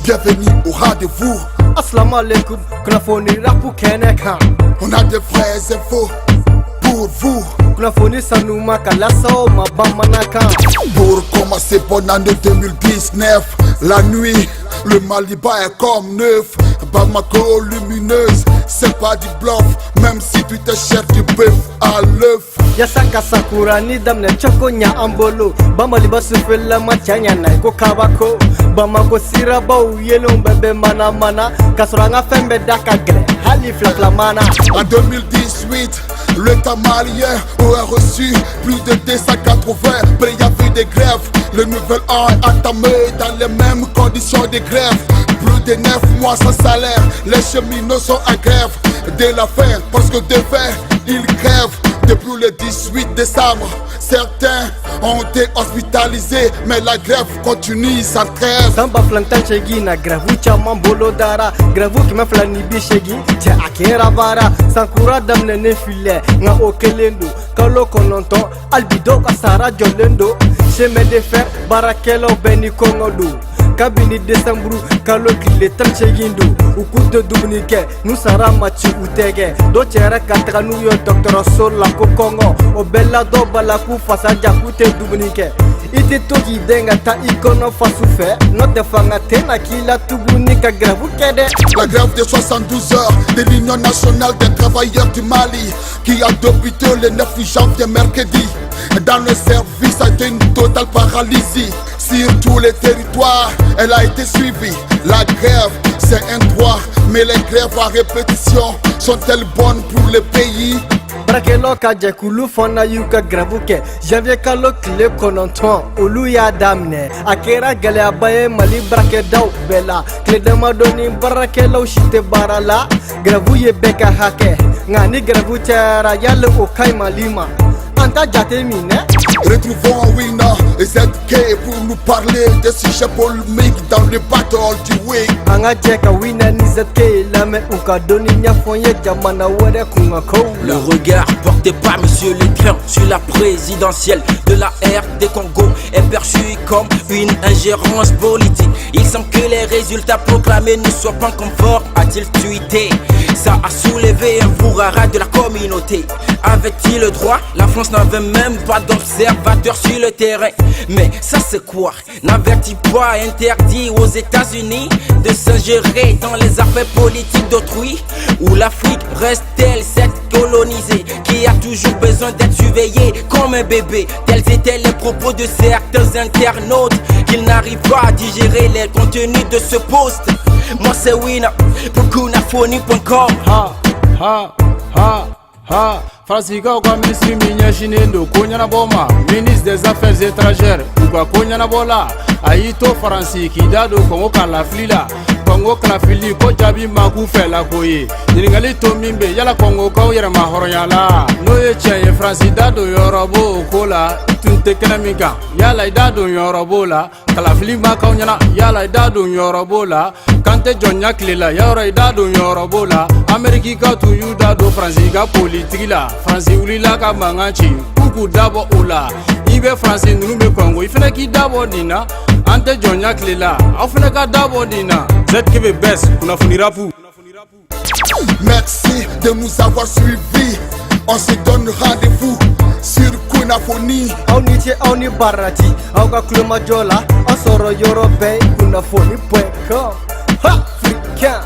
Bienvenue au rendez-vous. Assalamu alaikum, Kunafoni rapu Keneka. On a des vraies infos pour vous. Kunafoni Sanouma Kalaso Mabamanaka. Pour commencer bonne année 2019. La nuit, le Maliba est comme neuf. Bamako lumineuse, c'est pas du bluff. Même si tu te cherches du bœuf à l'œuf. Yasaka Sakura ni damne choko nya ambolo. Bamaliba sufela machanya na iko kabako. Bamako siraba uyelon bebe mana mana. Kasuranga fembe daka gre hali flaklamana. En 2018, l'État malien aurait reçu plus de 280 préavis de grève. Le nouvel an est entamé dans les mêmes conditions de grève. Plus de 9 mois sans salaire, les cheminots sont en grève. Dès la fin, parce que de fait, ils crèvent. Depuis le 18 décembre, certains ont été hospitalisés, mais la grève continue sans trêve. Samba flantan chegi na gravu chaman bolo dara. Gravu kima flani bi chegi che akera vara. Sankura damne ne file nga okelendo. Kalo kononton albido kasara jolendo. Chemin de fer barakelo beni kongodu. Kabini décembre kalo kile tranchegindo. Ukuto dubnike nusara machi utege. Do chera kataka nuyo docteur sola ko kongo. Obella do balaku fasa jakute dubnike. Ite toki denga ta ikono fasu fe. No defanga tena kila tubunika gravu kede. La grève de 72 heures de l'Union nationale des travailleurs du Mali, qui a débuté le 9 janvier mercredi. Dans le service a été une totale paralysie. Sur tous les territoires, elle a été suivie. La grève, c'est un droit, mais les grèves à répétition sont-elles bonnes pour le pays? Brakelo kaje kulu fona yuka gravuke. Janvier kalo kile kononton olu ya damne. Akera gale abaye mali brakedau bela. Kle demadoni brakelo shite barala. Gravu ye beka hake. Ngani gravu tera yale okai malima. Anta jate mine. Retrouvons Wina et ZK pour nous parler de sujets polémiques dans le battle du week. Anga jeka Wina ni ZK lame uka doni nya fonye jamana were kunga koula. Le regard porté par Monsieur le Grand sur la présidentielle de la RD Congo est perçu comme une ingérence politique. Il semble que les résultats proclamés ne soient pas conformes, a-t-il tweeté. Ça a soulevé un brouhaha de la communauté. Avait-il le droit? La France n'avait même pas d'observateurs sur le terrain. Mais ça c'est quoi? N'avertit pas interdit aux États-Unis de s'ingérer dans les affaires politiques d'autrui? Ou l'Afrique reste-t-elle cette colonisée qui a toujours besoin d'être surveillée comme un bébé? Tels étaient les propos de certains internautes qu'ils n'arrivent pas à digérer les contenus de ce post. Moi c'est Wina pour Kunafoni.com. Ha ha ha ha. Farasiga kwa ministre Minyashinendo Konyana Boma, ministre des Affaires étrangères Uka Konyana Bola, Aito Faransi Kidado Kongo Kalaflila, Kongo Kalafili Ko Jabi Maku Fela Koye, Ningali Tomimbe Yala Kongo Kau Yara Mahoroyala, Noye Chaye Fransi Dado Yorobo Kola, Tunte Kenamika, Yala Dado Yorobola, Kalafili Makaunyana, Yala Dado Yorobola, Kante Jonya Klela, Yara Dado Yorobola, Amerika tu Yudado Fransiga politique la. Fransi ulila ka mangachi kuku dabo ula ibe Fransi nulume Congo ifene ki dabo dina ante jonya klela afene ka dabo dina ZKB best Kunafoni rapu. Merci de nous avoir suivis. On se donne rendez-vous sur Kunafoni. Auniche auni barati. Auka kluma jola. Asoro yorobe Kunafoni.com. Ha! Africain.